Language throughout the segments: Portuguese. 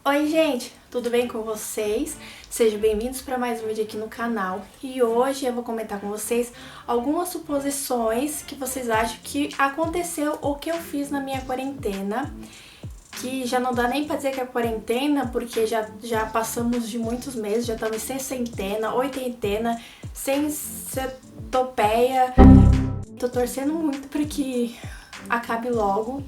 Oi gente, tudo bem com vocês? Sejam bem-vindos para mais um vídeo aqui no canal. E hoje eu vou comentar com vocês algumas suposições que vocês acham que aconteceu ou que eu fiz na minha quarentena. Que já não dá nem para dizer que é quarentena, porque já passamos de muitos meses, já estamos sem centena, oitentena, sem centopeia. Tô torcendo muito para que acabe logo.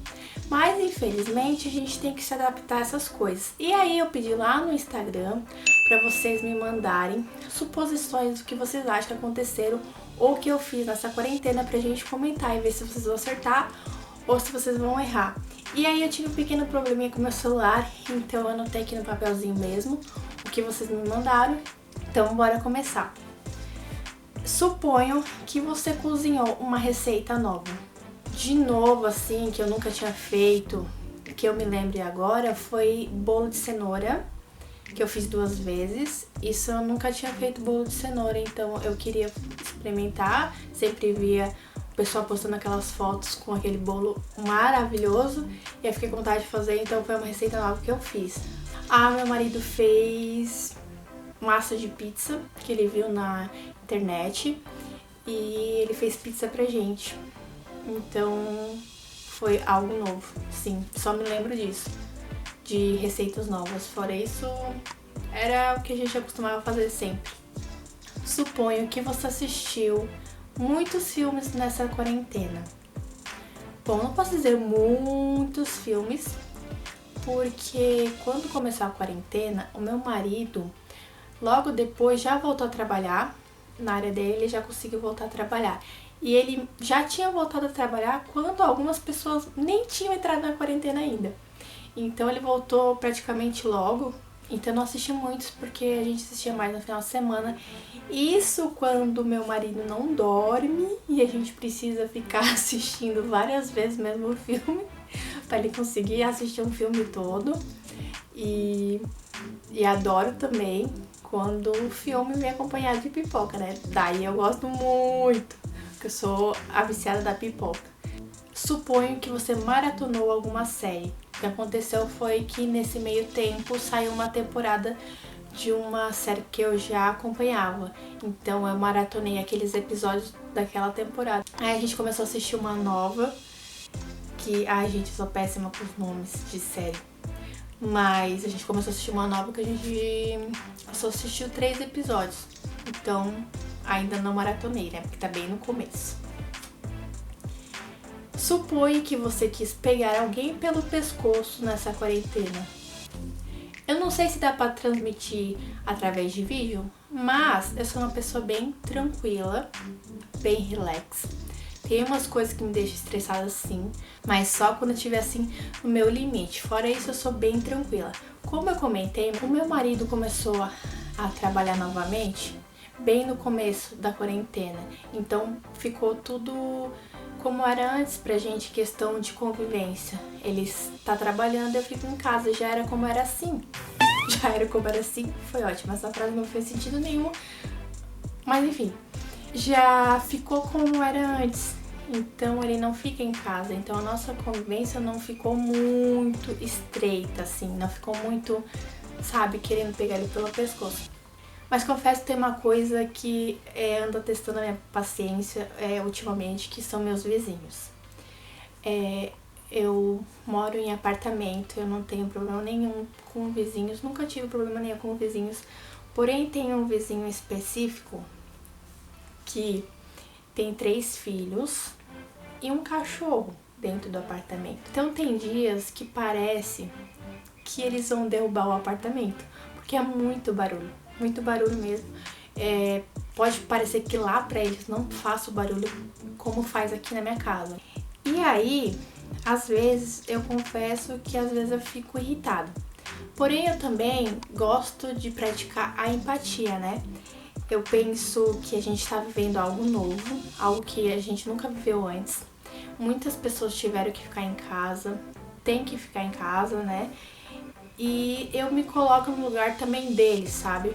Mas infelizmente a gente tem que se adaptar a essas coisas. E aí eu pedi lá no Instagram para vocês me mandarem suposições do que vocês acham que aconteceram ou que eu fiz nessa quarentena pra gente comentar e ver se vocês vão acertar ou se vocês vão errar. E aí eu tive um pequeno probleminha com meu celular, então eu anotei aqui no papelzinho mesmo o que vocês me mandaram. Então bora começar. Suponho que você cozinhou uma receita nova. De novo, assim, que eu nunca tinha feito, que eu me lembre agora, foi bolo de cenoura, que eu fiz 2 vezes. Isso eu nunca tinha feito bolo de cenoura, então eu queria experimentar. Sempre via o pessoal postando aquelas fotos com aquele bolo maravilhoso e eu fiquei com vontade de fazer, então foi uma receita nova que eu fiz. Meu marido fez massa de pizza, que ele viu na internet, e ele fez pizza pra gente. Então foi algo novo, sim, só me lembro disso, de receitas novas. Fora isso, era o que a gente acostumava fazer sempre. Suponho que você assistiu muitos filmes nessa quarentena. Bom, não posso dizer muitos filmes, porque quando começou a quarentena, o meu marido, logo depois, já voltou a trabalhar. Na área dele, ele já conseguiu voltar a trabalhar. E ele já tinha voltado a trabalhar quando algumas pessoas nem tinham entrado na quarentena ainda. Então ele voltou praticamente logo. Então eu não assisti muitos, porque a gente assistia mais no final de semana. Isso quando meu marido não dorme e a gente precisa ficar assistindo várias vezes mesmo o filme para ele conseguir assistir um filme todo. E adoro também quando o filme vem acompanhado de pipoca, né? Daí eu gosto muito, porque eu sou a viciada da pipoca. Suponho que você maratonou alguma série. O que aconteceu foi que nesse meio tempo saiu uma temporada de uma série que eu já acompanhava. Então eu maratonei aqueles episódios daquela temporada. Aí a gente começou a assistir uma nova, que gente, eu sou péssima com os nomes de série. Mas a gente começou a assistir uma nova que a gente só assistiu 3 episódios. Então ainda não maratonei, né? Porque tá bem no começo. Suponho que você quis pegar alguém pelo pescoço nessa quarentena. Eu não sei se dá pra transmitir através de vídeo, mas eu sou uma pessoa bem tranquila, bem relax. Tem umas coisas que me deixam estressada sim, mas só quando eu estiver assim no meu limite. Fora isso, eu sou bem tranquila. Como eu comentei, o meu marido começou a trabalhar novamente bem no começo da quarentena. Então ficou tudo como era antes pra gente, questão de convivência. Ele está trabalhando, eu fico em casa, já era como era assim. Já era como era assim, foi ótimo. Essa frase não fez sentido nenhum, mas enfim, já ficou como era antes. Então ele não fica em casa, então a nossa convivência não ficou muito estreita, assim, não ficou muito, sabe, querendo pegar ele pelo pescoço. Mas confesso que tem uma coisa que anda testando a minha paciência ultimamente, que são meus vizinhos. Eu moro em apartamento, eu não tenho problema nenhum com vizinhos, nunca tive problema nenhum com vizinhos, porém tem um vizinho específico que tem 3 filhos e um cachorro dentro do apartamento. Então tem dias que parece que eles vão derrubar o apartamento, porque é muito barulho mesmo. Pode parecer que lá pra eles não faça o barulho como faz aqui na minha casa. E aí, às vezes, eu confesso que às vezes eu fico irritada. Porém, eu também gosto de praticar a empatia, né? Eu penso que a gente tá vivendo algo novo, algo que a gente nunca viveu antes. Muitas pessoas tiveram que ficar em casa, tem que ficar em casa, né? E eu me coloco no lugar também deles, sabe?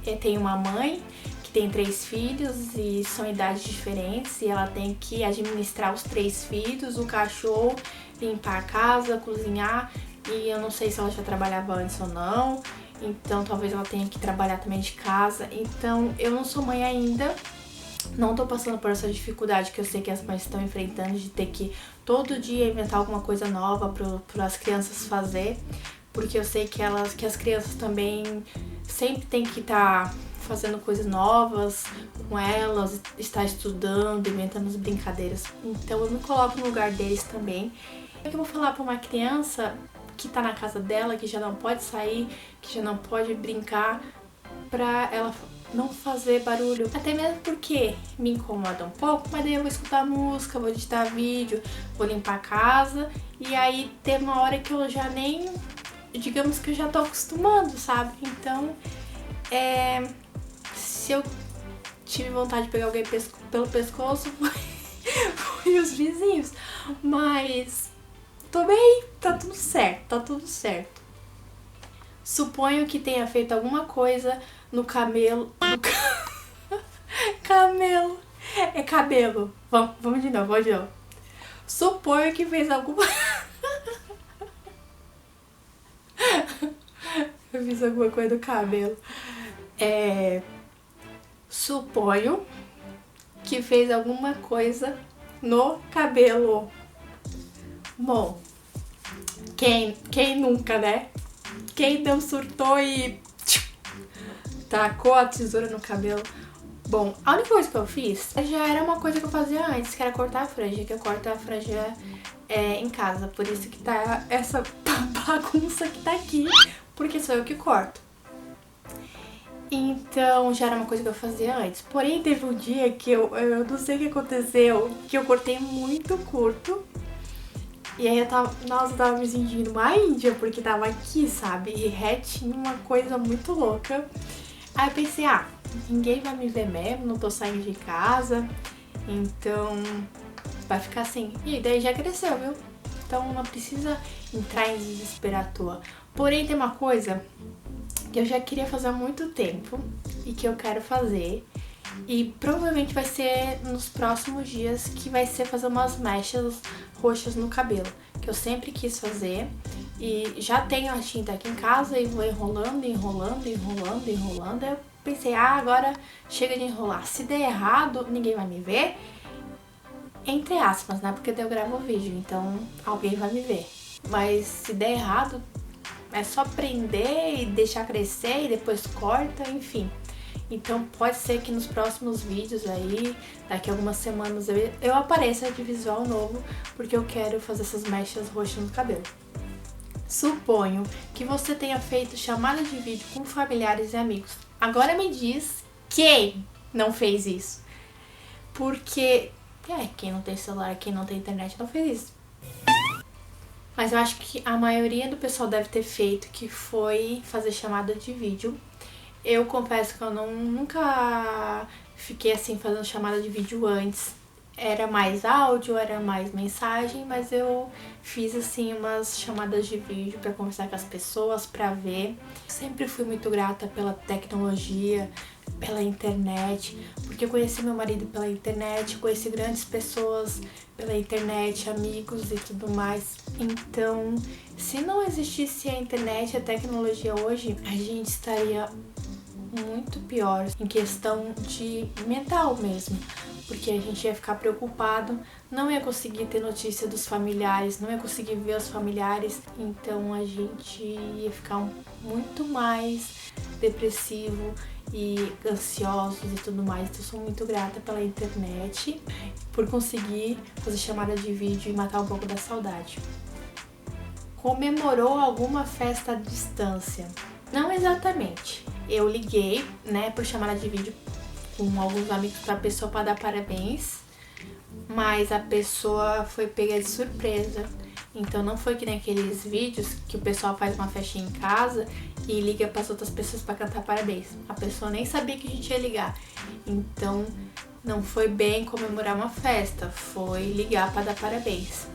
Eu tenho uma mãe que tem 3 filhos e são idades diferentes e ela tem que administrar os 3 filhos, o cachorro, limpar a casa, cozinhar. e eu não sei se ela já trabalhava antes ou não, então talvez ela tenha que trabalhar também de casa. Então eu não sou mãe ainda, não tô passando por essa dificuldade que eu sei que as mães estão enfrentando de ter que todo dia inventar alguma coisa nova para as crianças fazer, porque eu sei que as crianças também sempre tem que estar fazendo coisas novas com elas, estar estudando, inventando as brincadeiras. Então eu me coloco no lugar deles também. O que eu vou falar para uma criança que tá na casa dela, que já não pode sair, que já não pode brincar, pra ela não fazer barulho? Até mesmo porque me incomoda um pouco, mas daí eu vou escutar música, vou editar vídeo, vou limpar a casa, e aí tem uma hora que eu já nem... digamos que eu já tô acostumando, sabe? Então, se eu tive vontade de pegar alguém pelo pescoço, foi os vizinhos. Mas tô bem, tá tudo certo, tá tudo certo. Suponho que tenha feito alguma coisa no camelo... Camelo. É cabelo. Vamos de novo, vamos de novo. Suponho que fez alguma... Eu fiz alguma coisa no cabelo. Suponho que fez alguma coisa no cabelo. Bom, quem nunca, né? Quem não surtou e tacou a tesoura no cabelo? Bom, a única coisa que eu fiz já era uma coisa que eu fazia antes, que era cortar a franja, que eu corto a franja em casa. Por isso que tá essa bagunça que tá aqui, porque sou eu que corto. Então já era uma coisa que eu fazia antes. Porém, teve um dia que eu não sei o que aconteceu, que eu cortei muito curto. E aí eu tava me sentindo uma índia, porque tava aqui, sabe? E retinho, uma coisa muito louca. Aí eu pensei, ninguém vai me ver mesmo, não tô saindo de casa, então vai ficar assim. E daí já cresceu, viu? Então não precisa entrar em desespero à toa. Porém, tem uma coisa que eu já queria fazer há muito tempo e que eu quero fazer, e provavelmente vai ser nos próximos dias, que vai ser fazer umas mechas roxas no cabelo, que eu sempre quis fazer. E já tenho a tinta aqui em casa e vou enrolando. Eu pensei, agora chega de enrolar. Se der errado, ninguém vai me ver. Entre aspas, né? Porque daí eu gravo o vídeo, então alguém vai me ver. Mas se der errado, é só prender e deixar crescer e depois corta, enfim. Então pode ser que nos próximos vídeos aí, daqui a algumas semanas, eu apareça de visual novo, porque eu quero fazer essas mechas roxas no cabelo. Suponho que você tenha feito chamada de vídeo com familiares e amigos. Agora me diz quem não fez isso. Porque, quem não tem celular, quem não tem internet não fez isso. Mas eu acho que a maioria do pessoal deve ter feito, que foi fazer chamada de vídeo. Eu confesso que eu nunca fiquei assim fazendo chamada de vídeo antes. Era mais áudio, era mais mensagem, mas eu fiz assim umas chamadas de vídeo para conversar com as pessoas, para ver. Sempre fui muito grata pela tecnologia, pela internet, porque eu conheci meu marido pela internet, conheci grandes pessoas pela internet, amigos e tudo mais. Então, se não existisse a internet, a tecnologia hoje, a gente estaria muito pior em questão de mental mesmo, porque a gente ia ficar preocupado, não ia conseguir ter notícia dos familiares, não ia conseguir ver os familiares, então a gente ia ficar muito mais depressivo e ansiosos e tudo mais. Então eu sou muito grata pela internet, por conseguir fazer chamada de vídeo e matar um pouco da saudade. Comemorou alguma festa à distância? Não exatamente. Eu liguei, né, por chamada de vídeo com alguns amigos pra pessoa para dar parabéns, mas a pessoa foi pega de surpresa. Então não foi que nem aqueles vídeos que o pessoal faz uma festinha em casa e liga para as outras pessoas para cantar parabéns. A pessoa nem sabia que a gente ia ligar. Então não foi bem comemorar uma festa, foi ligar para dar parabéns.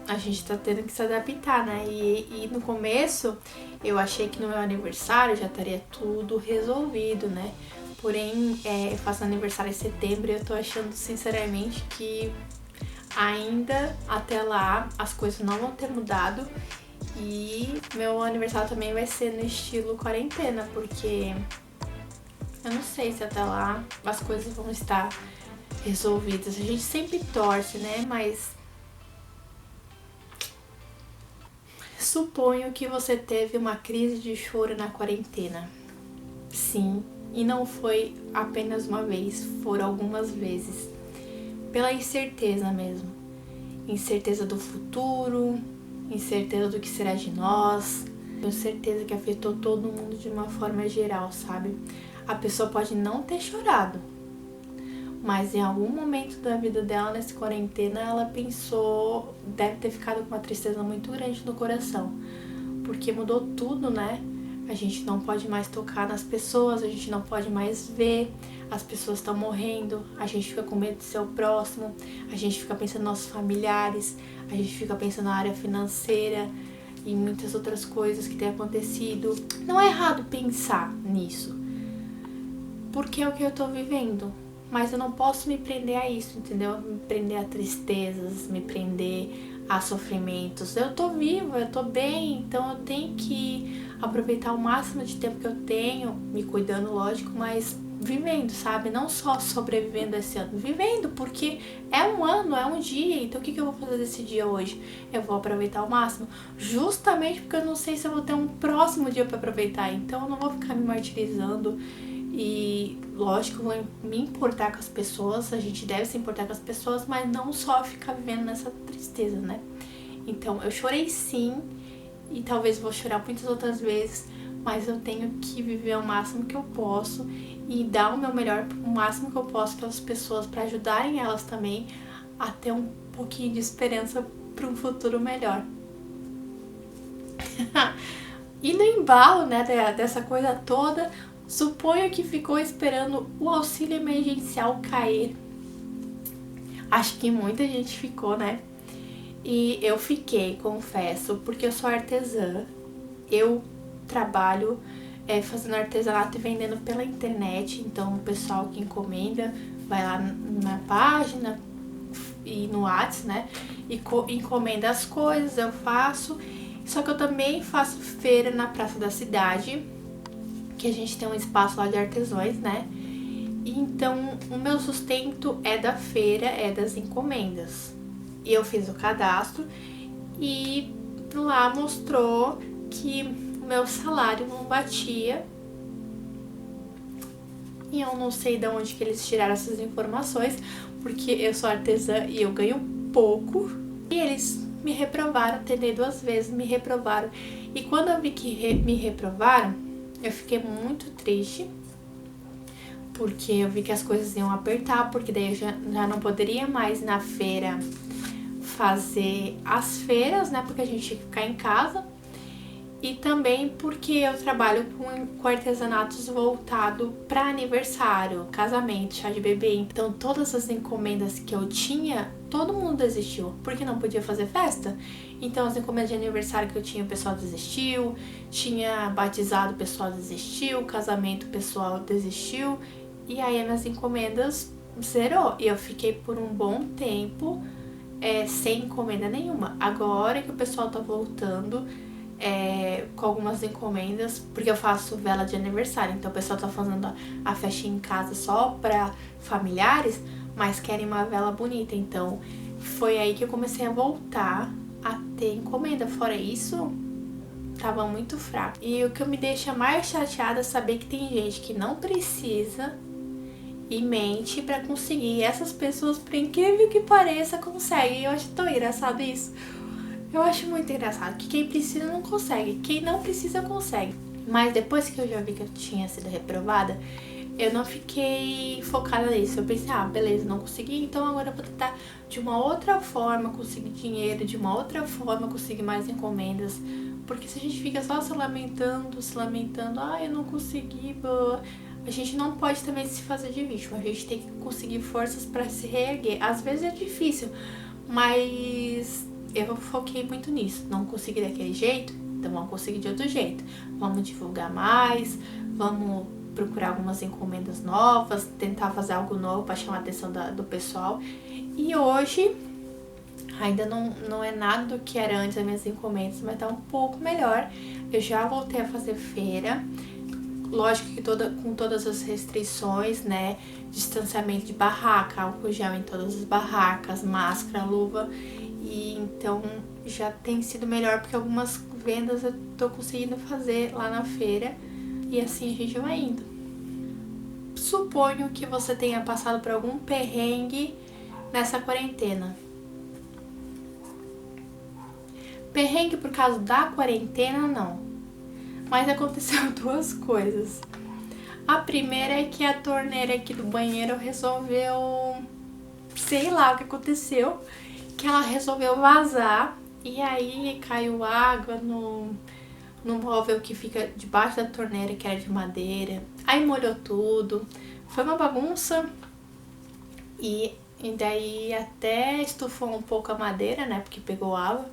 A gente tá tendo que se adaptar, né? E no começo eu achei que no meu aniversário já estaria tudo resolvido, né? Porém, eu faço aniversário em setembro e eu tô achando sinceramente que ainda até lá as coisas não vão ter mudado E meu aniversário também vai ser no estilo quarentena, porque eu não sei se até lá as coisas vão estar resolvidas. A gente sempre torce, né? Mas suponho que você teve uma crise de choro na quarentena. Sim, e não foi apenas uma vez, foram algumas vezes. Pela incerteza mesmo. Incerteza do futuro, incerteza do que será de nós. Tenho certeza que afetou todo mundo de uma forma geral, sabe? A pessoa pode não ter chorado, mas em algum momento da vida dela, nessa quarentena, ela pensou, deve ter ficado com uma tristeza muito grande no coração, porque mudou tudo, né? A gente não pode mais tocar nas pessoas, a gente não pode mais ver, as pessoas estão morrendo, a gente fica com medo de ser o próximo, a gente fica pensando nos nossos familiares, a gente fica pensando na área financeira e muitas outras coisas que têm acontecido. Não é errado pensar nisso, porque é o que eu tô vivendo. Mas eu não posso me prender a isso, entendeu? Me prender a tristezas, me prender a sofrimentos. Eu tô viva, eu tô bem, então eu tenho que aproveitar o máximo de tempo que eu tenho, me cuidando, lógico, mas vivendo, sabe? Não só sobrevivendo esse ano, vivendo, porque é um ano, é um dia, então o que eu vou fazer desse dia hoje? Eu vou aproveitar ao máximo, justamente porque eu não sei se eu vou ter um próximo dia pra aproveitar, então eu não vou ficar me martirizando. E lógico, eu vou me importar com as pessoas, a gente deve se importar com as pessoas, mas não só ficar vivendo nessa tristeza, né? Então eu chorei sim, e talvez vou chorar muitas outras vezes, mas eu tenho que viver o máximo que eu posso e dar o meu melhor, o máximo que eu posso para as pessoas, para ajudarem elas também a ter um pouquinho de esperança para um futuro melhor. E no embalo, né, dessa coisa toda, suponho que ficou esperando o auxílio emergencial cair. Acho que muita gente ficou, né? E eu fiquei, confesso, porque eu sou artesã. Eu trabalho fazendo artesanato e vendendo pela internet. Então o pessoal que encomenda vai lá na página e no WhatsApp, né? E encomenda as coisas, eu faço. Só que eu também faço feira na Praça da Cidade, que a gente tem um espaço lá de artesãos, né? Então, o meu sustento é da feira, é das encomendas. E eu fiz o cadastro e lá mostrou que o meu salário não batia. E eu não sei de onde que eles tiraram essas informações, porque eu sou artesã e eu ganho pouco. E eles me reprovaram, tentei 2 vezes, me reprovaram. E quando eu vi que me reprovaram, eu fiquei muito triste, porque eu vi que as coisas iam apertar, porque daí eu já não poderia mais na feira fazer as feiras, né, porque a gente tinha que ficar em casa. E também porque eu trabalho com artesanatos voltado para aniversário, casamento, chá de bebê. Então todas as encomendas que eu tinha, todo mundo desistiu, porque não podia fazer festa. Então as encomendas de aniversário que eu tinha, o pessoal desistiu, tinha batizado, o pessoal desistiu, casamento, o pessoal desistiu. E aí as minhas encomendas zerou. E eu fiquei por um bom tempo sem encomenda nenhuma. Agora que o pessoal tá voltando com algumas encomendas, porque eu faço vela de aniversário, então o pessoal tá fazendo a festinha em casa só pra familiares, mas querem uma vela bonita, então foi aí que eu comecei a voltar a ter encomenda. Fora isso, tava muito fraco. E o que me deixa mais chateada é saber que tem gente que não precisa e mente pra conseguir. E essas pessoas, por incrível que pareça, conseguem. Eu acho tão engraçado isso. Eu acho muito engraçado que quem precisa não consegue, quem não precisa consegue. Mas depois que eu já vi que eu tinha sido reprovada, eu não fiquei focada nisso. Eu pensei, beleza, não consegui, então agora eu vou tentar de uma outra forma conseguir dinheiro, de uma outra forma conseguir mais encomendas. Porque se a gente fica só se lamentando, eu não consegui, a gente não pode também se fazer de vítima. A gente tem que conseguir forças pra se reerguer. Às vezes é difícil, mas eu foquei muito nisso. Não consegui daquele jeito, então vamos conseguir de outro jeito. Vamos divulgar mais, vamos procurar algumas encomendas novas, tentar fazer algo novo para chamar a atenção do pessoal. E hoje Ainda não é nada do que era antes das minhas encomendas, mas tá um pouco melhor. Eu já voltei a fazer feira. Lógico que com todas as restrições, né? Distanciamento de barraca, álcool gel em todas as barracas, máscara, luva. E então já tem sido melhor porque algumas vendas eu tô conseguindo fazer lá na feira. E assim a gente vai indo. Suponho que você tenha passado por algum perrengue nessa quarentena. Perrengue por causa da quarentena, não. Mas aconteceu duas coisas. A primeira é que a torneira aqui do banheiro resolveu... Sei lá o que aconteceu. Que ela resolveu vazar. E aí caiu água no móvel que fica debaixo da torneira, que era de madeira. Aí molhou tudo. Foi uma bagunça. E daí até estufou um pouco a madeira, né? Porque pegou água.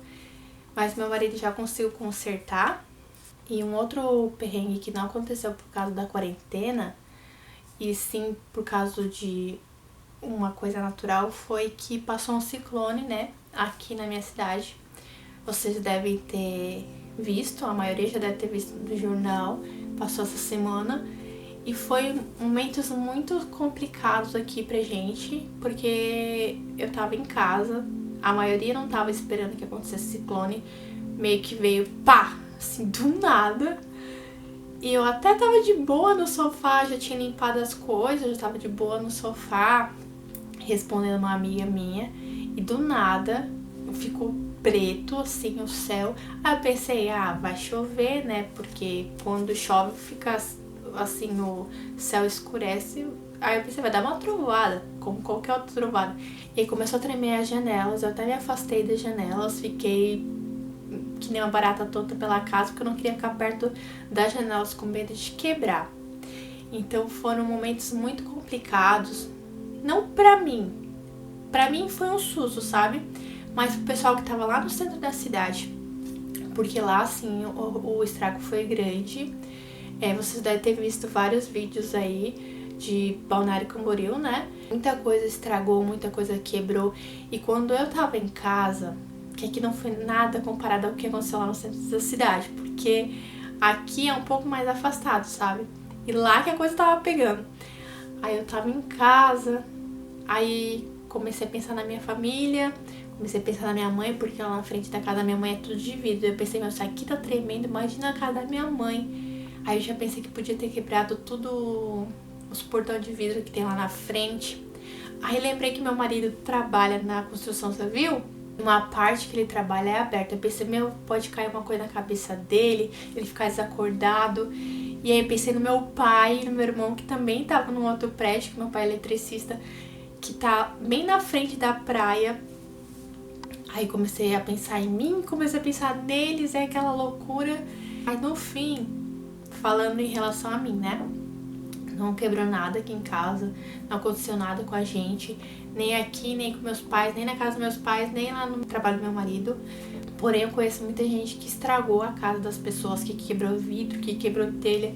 Mas meu marido já conseguiu consertar. E um outro perrengue que não aconteceu por causa da quarentena, e sim por causa de uma coisa natural, foi que passou um ciclone, né, aqui na minha cidade. Vocês devem ter visto, a maioria já deve ter visto no jornal, passou essa semana. E foi momentos muito complicados aqui pra gente, porque eu tava em casa, a maioria não tava esperando que acontecesse ciclone, meio que veio pá, assim, do nada. E eu até tava de boa no sofá, já tinha limpado as coisas, já tava de boa no sofá, respondendo uma amiga minha. E do nada, ficou preto, assim, o céu. Aí eu pensei, vai chover, né? Porque quando chove fica assim, o céu escurece. Aí eu pensei, vai dar uma trovada, como qualquer outra trovada. E aí começou a tremer as janelas, eu até me afastei das janelas, fiquei que nem uma barata tonta pela casa, porque eu não queria ficar perto das janelas com medo de quebrar. Então foram momentos muito complicados, não pra mim foi um susto, sabe? Mas pro pessoal que tava lá no centro da cidade, porque lá, assim, o estrago foi grande. Vocês devem ter visto vários vídeos aí de Balneário Camboriú, né? Muita coisa estragou, muita coisa quebrou. E quando eu tava em casa, que aqui não foi nada comparado ao que aconteceu lá no centro da cidade, porque aqui é um pouco mais afastado, sabe? E lá que a coisa tava pegando. Aí eu tava em casa, aí comecei a pensar na minha família, comecei a pensar na minha mãe, porque lá na frente da casa da minha mãe é tudo de vidro. Eu pensei, isso aqui tá tremendo, imagina a casa da minha mãe. Aí eu já pensei que podia ter quebrado tudo os portões de vidro que tem lá na frente. Aí lembrei que meu marido trabalha na construção civil, uma parte que ele trabalha é aberta. Eu pensei, pode cair uma coisa na cabeça dele, ele ficar desacordado. E aí eu pensei no meu pai e no meu irmão, que também tava num outro prédio, que meu pai é eletricista, que tá bem na frente da praia. Aí comecei a pensar em mim, comecei a pensar neles, é aquela loucura. Aí no fim, falando em relação a mim, né? Não quebrou nada aqui em casa, não aconteceu nada com a gente, nem aqui, nem com meus pais, nem na casa dos meus pais, nem lá no trabalho do meu marido. Porém, eu conheço muita gente que estragou a casa das pessoas, que quebrou vidro, que quebrou telha.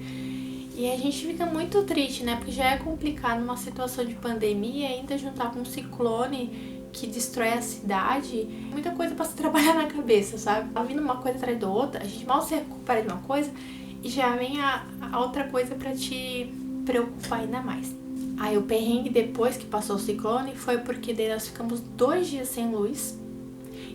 E a gente fica muito triste, né? Porque já é complicado numa situação de pandemia, ainda juntar com um ciclone que destrói a cidade. Muita coisa pra se trabalhar na cabeça, sabe? Tá vindo uma coisa atrás da outra, a gente mal se recupera de uma coisa e já vem a outra coisa pra te preocupar ainda mais. Aí o perrengue depois que passou o ciclone foi porque daí nós ficamos 2 dias sem luz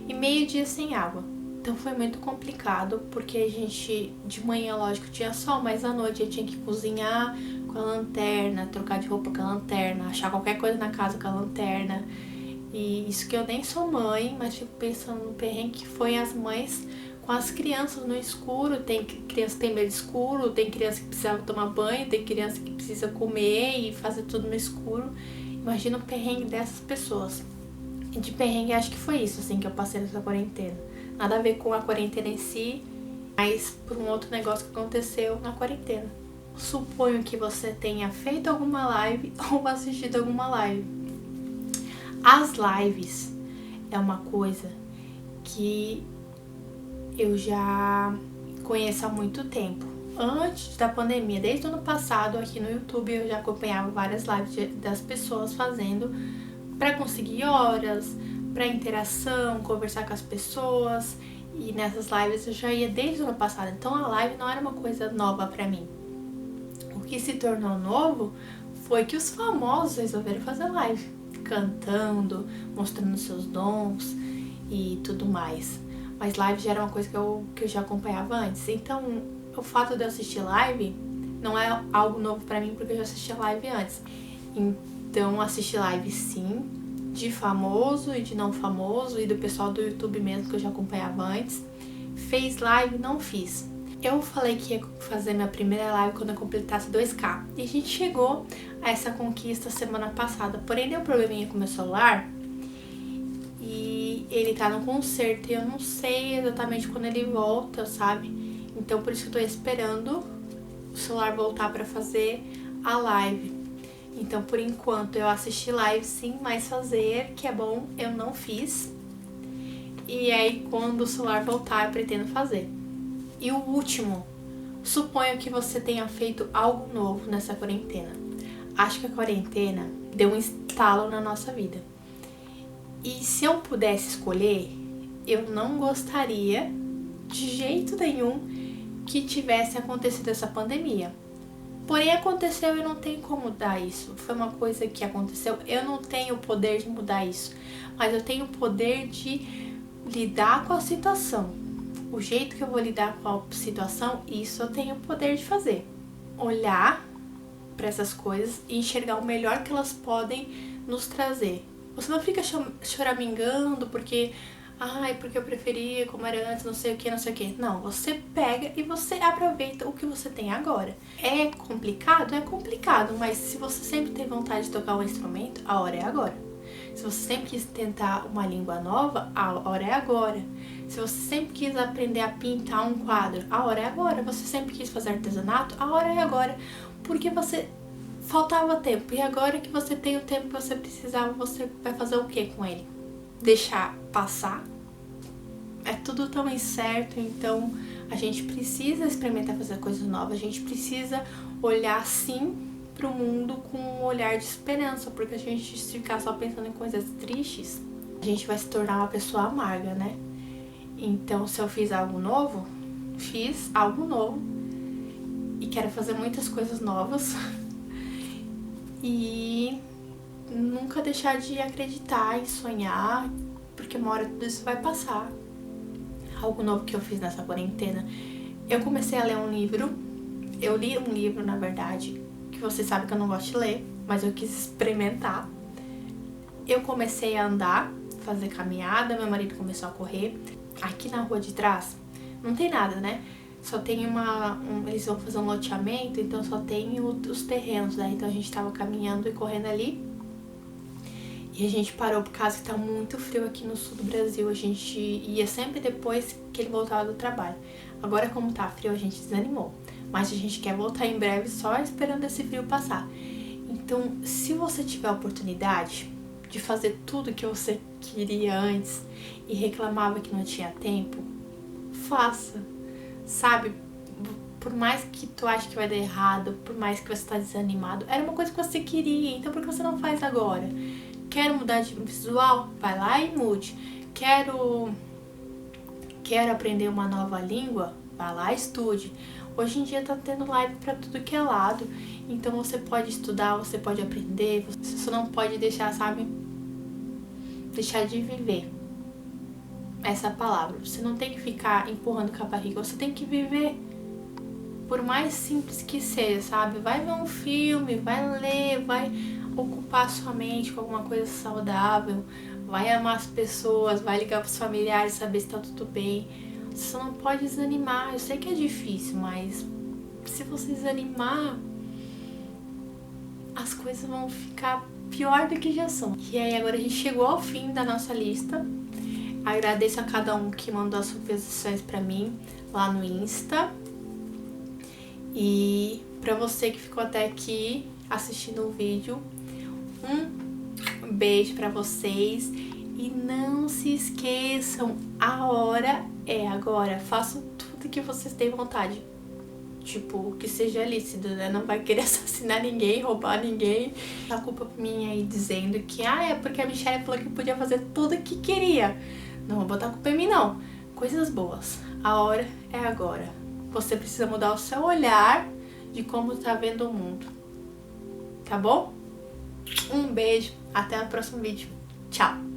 e meio dia sem água. Então foi muito complicado, porque a gente, de manhã, lógico, tinha sol, mas à noite eu tinha que cozinhar com a lanterna, trocar de roupa com a lanterna, achar qualquer coisa na casa com a lanterna. E isso que eu nem sou mãe, mas fico pensando no perrengue que foi as mães com as crianças no escuro. Tem criança que tem medo escuro, tem criança que precisa tomar banho, tem criança que precisa comer e fazer tudo no escuro. Imagina o perrengue dessas pessoas. E de perrengue acho que foi isso, assim, que eu passei nessa quarentena. Nada a ver com a quarentena em si, mas por um outro negócio que aconteceu na quarentena. Suponho que você tenha feito alguma live ou assistido alguma live. As lives é uma coisa que eu já conheço há muito tempo. Antes da pandemia, desde o ano passado, aqui no YouTube eu já acompanhava várias lives das pessoas fazendo para conseguir horas, pra interação, conversar com as pessoas. E nessas lives eu já ia desde o ano passado, então a live não era uma coisa nova pra mim. O que se tornou novo foi que os famosos resolveram fazer live, cantando, mostrando seus dons e tudo mais. Mas live já era uma coisa que eu já acompanhava antes. Então o fato de eu assistir live não é algo novo pra mim, porque eu já assistia live antes. Então assisti live sim, de famoso e de não famoso, e do pessoal do YouTube mesmo que eu já acompanhava antes. Fez live? Não fiz. Eu falei que ia fazer minha primeira live quando eu completasse 2K. E a gente chegou a essa conquista semana passada. Porém, deu um probleminha com o meu celular. E ele tá no conserto e eu não sei exatamente quando ele volta, sabe? Então, por isso que eu tô esperando o celular voltar pra fazer a live. Então, por enquanto, eu assisti live sim, mas fazer, que é bom, eu não fiz. E aí, quando o celular voltar, eu pretendo fazer. E o último, suponho que você tenha feito algo novo nessa quarentena. Acho que a quarentena deu um estalo na nossa vida. E se eu pudesse escolher, eu não gostaria de jeito nenhum que tivesse acontecido essa pandemia. Porém, aconteceu e eu não tenho como mudar isso. Foi uma coisa que aconteceu, eu não tenho o poder de mudar isso. Mas eu tenho o poder de lidar com a situação. O jeito que eu vou lidar com a situação, isso eu tenho o poder de fazer. Olhar para essas coisas e enxergar o melhor que elas podem nos trazer. Você não fica choramingando porque eu preferia como era antes, não sei o que, não sei o que. Não, você pega e você aproveita o que você tem agora. É complicado? É complicado, mas se você sempre tem vontade de tocar um instrumento, a hora é agora. Se você sempre quis tentar uma língua nova, a hora é agora. Se você sempre quis aprender a pintar um quadro, a hora é agora. Você sempre quis fazer artesanato, a hora é agora. Porque você faltava tempo. E agora que você tem o tempo que você precisava, você vai fazer o que com ele? Deixar passar? É tudo tão incerto, então a gente precisa experimentar fazer coisas novas. A gente precisa olhar sim pro mundo com um olhar de esperança, porque a gente se ficar só pensando em coisas tristes, a gente vai se tornar uma pessoa amarga, né? Então, se eu fiz algo novo, fiz algo novo e quero fazer muitas coisas novas e nunca deixar de acreditar e sonhar, porque uma hora tudo isso vai passar. Algo novo que eu fiz nessa quarentena, eu comecei a ler um livro. Eu li um livro, na verdade, que você sabe que eu não gosto de ler, mas eu quis experimentar. Eu comecei a andar, fazer caminhada, meu marido começou a correr. Aqui na rua de trás não tem nada, né? Só tem eles vão fazer um loteamento, então só tem os terrenos, né? Então a gente tava caminhando e correndo ali. E a gente parou por causa que tá muito frio aqui no sul do Brasil. A gente ia sempre depois que ele voltava do trabalho. Agora, como tá frio, a gente desanimou. Mas a gente quer voltar em breve, só esperando esse frio passar. Então, se você tiver a oportunidade de fazer tudo que você queria antes e reclamava que não tinha tempo, faça. Sabe? Por mais que tu ache que vai dar errado, por mais que você tá desanimado, era uma coisa que você queria, então por que você não faz agora? Quero mudar de visual? Vai lá e mude. Quero aprender uma nova língua? Vai lá e estude. Hoje em dia tá tendo live pra tudo que é lado. Então você pode estudar, você pode aprender. Você só não pode deixar, sabe? Deixar de viver. Essa palavra. Você não tem que ficar empurrando com a barriga. Você tem que viver. Por mais simples que seja, sabe? Vai ver um filme, vai ler, vai ocupar sua mente com alguma coisa saudável, vai amar as pessoas, vai ligar pros familiares, saber se tá tudo bem. Você não pode desanimar. Eu sei que é difícil, mas se você desanimar, as coisas vão ficar pior do que já são. E aí agora a gente chegou ao fim da nossa lista. Agradeço a cada um que mandou as sugestões pra mim lá no Insta. E pra você que ficou até aqui assistindo o vídeo, um beijo pra vocês. E não se esqueçam, a hora é agora. Façam tudo que vocês têm vontade. tipo, que seja lícito, né? Não vai querer assassinar ninguém, roubar ninguém. A culpa minha aí dizendo que, é porque a Michelle falou que podia fazer tudo o que queria. Não vou botar a culpa em mim, não. Coisas boas. A hora é agora. Você precisa mudar o seu olhar de como tá vendo o mundo. Tá bom? Um beijo. Até o próximo vídeo. Tchau.